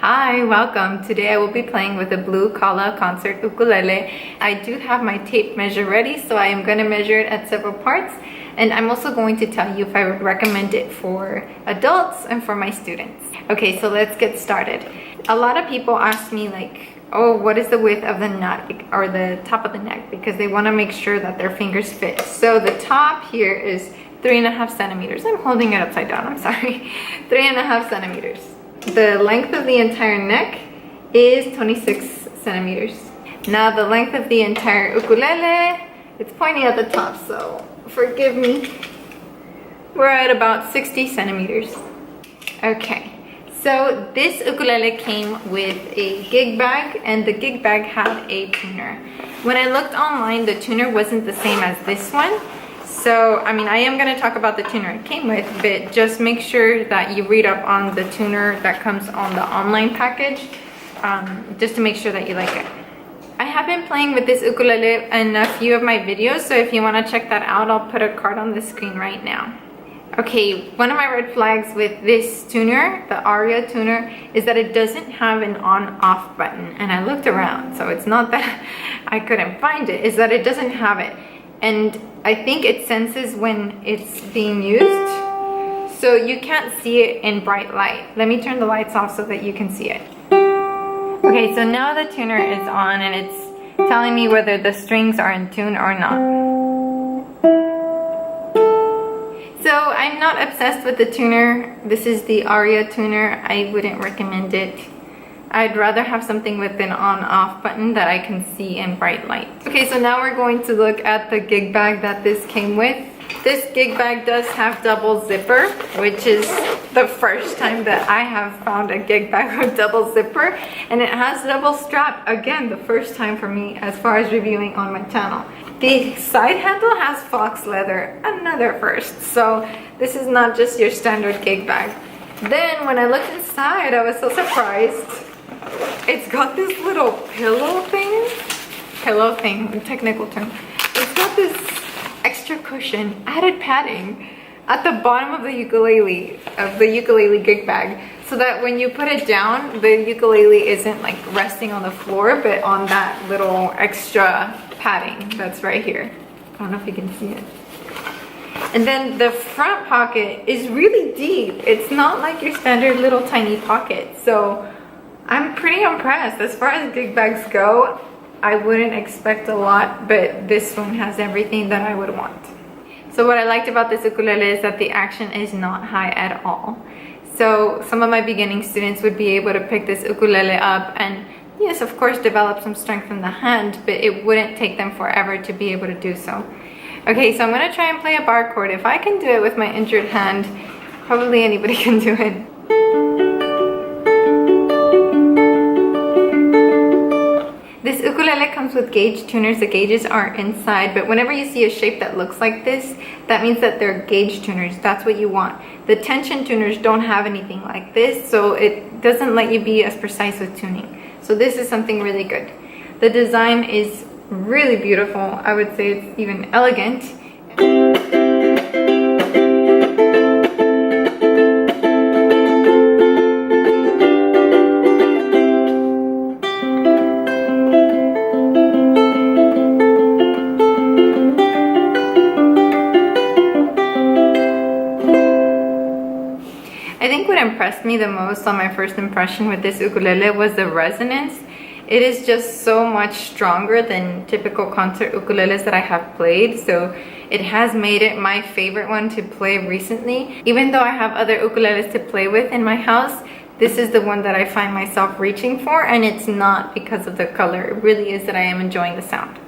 Hi, welcome. Today I will be playing with the blue Kala concert ukulele. I do have my tape measure ready, so I am going to measure it at several parts. And I'm also going to tell you if I would recommend it for adults and for my students. Okay, so let's get started. A lot of people ask me like, oh, what is the width of the neck or the top of the neck? Because they want to make sure that their fingers fit. So the top here is 3.5 centimeters. I'm holding it upside down, I'm sorry. 3.5 centimeters. The length of the entire neck is 26 centimeters. Now the length of the entire ukulele, it's pointing at the top, so forgive me. We're at about 60 centimeters. Okay, so this ukulele came with a gig bag, and the gig bag had a tuner. When I looked online, the tuner wasn't the same as this one. So, I mean, I am going to talk about the tuner it came with, but just make sure that you read up on the tuner that comes on the online package, just to make sure that you like it. I have been playing with this ukulele in a few of my videos, so if you want to check that out, I'll put a card on the screen right now. Okay, one of my red flags with this tuner, the Aria tuner, is that it doesn't have an on-off button. And I looked around, so it's not that I couldn't find it, it's that it doesn't have it. And I think it senses when it's being used, so you can't see it in bright light. Let me turn the lights off so that you can see it. Okay, so now the tuner is on and it's telling me whether the strings are in tune or not. So I'm not obsessed with the tuner. This is the Aria tuner. I wouldn't recommend it. I'd rather have something with an on-off button that I can see in bright light. Okay, so now we're going to look at the gig bag that this came with. This gig bag does have double zipper, which is the first time that I have found a gig bag with double zipper. And it has double strap, again, the first time for me as far as reviewing on my channel. The side handle has fox leather, another first. So this is not just your standard gig bag. Then when I looked inside, I was so surprised. It's got this little pillow thing, technical term. It's got this extra cushion, added padding at the bottom of the ukulele gig bag, so that when you put it down, the ukulele isn't like resting on the floor, but on that little extra padding that's right here. I don't know if you can see it. And then the front pocket is really deep. It's not like your standard little tiny pocket. So I'm pretty impressed. As far as gig bags go, I wouldn't expect a lot, but this one has everything that I would want. So what I liked about this ukulele is that the action is not high at all. So some of my beginning students would be able to pick this ukulele up and, yes, of course, develop some strength in the hand, but it wouldn't take them forever to be able to do so. Okay, so I'm going to try and play a bar chord. If I can do it with my injured hand, probably anybody can do it. This ukulele comes with gauge tuners. The gauges are inside, but whenever you see a shape that looks like this, that means that they're gauge tuners. That's what you want. The tension tuners don't have anything like this, so it doesn't let you be as precise with tuning. So this is something really good. The design is really beautiful. I would say it's even elegant. I think what impressed me the most on my first impression with this ukulele was the resonance. It is just so much stronger than typical concert ukuleles that I have played, so it has made it my favorite one to play recently. Even though I have other ukuleles to play with in my house, this is the one that I find myself reaching for, and it's not because of the color. It really is that I am enjoying the sound.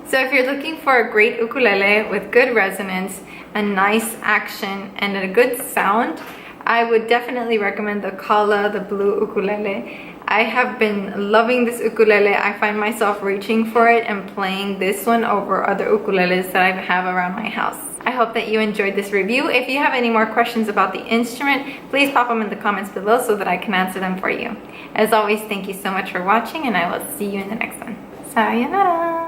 So if you're looking for a great ukulele with good resonance, a nice action, and a good sound, I would definitely recommend the Kala, the blue ukulele. I have been loving this ukulele. I find myself reaching for it and playing this one over other ukuleles that I have around my house. I hope that you enjoyed this review. If you have any more questions about the instrument, please pop them in the comments below so that I can answer them for you. As always, thank you so much for watching, and I will see you in the next one. Sayonara!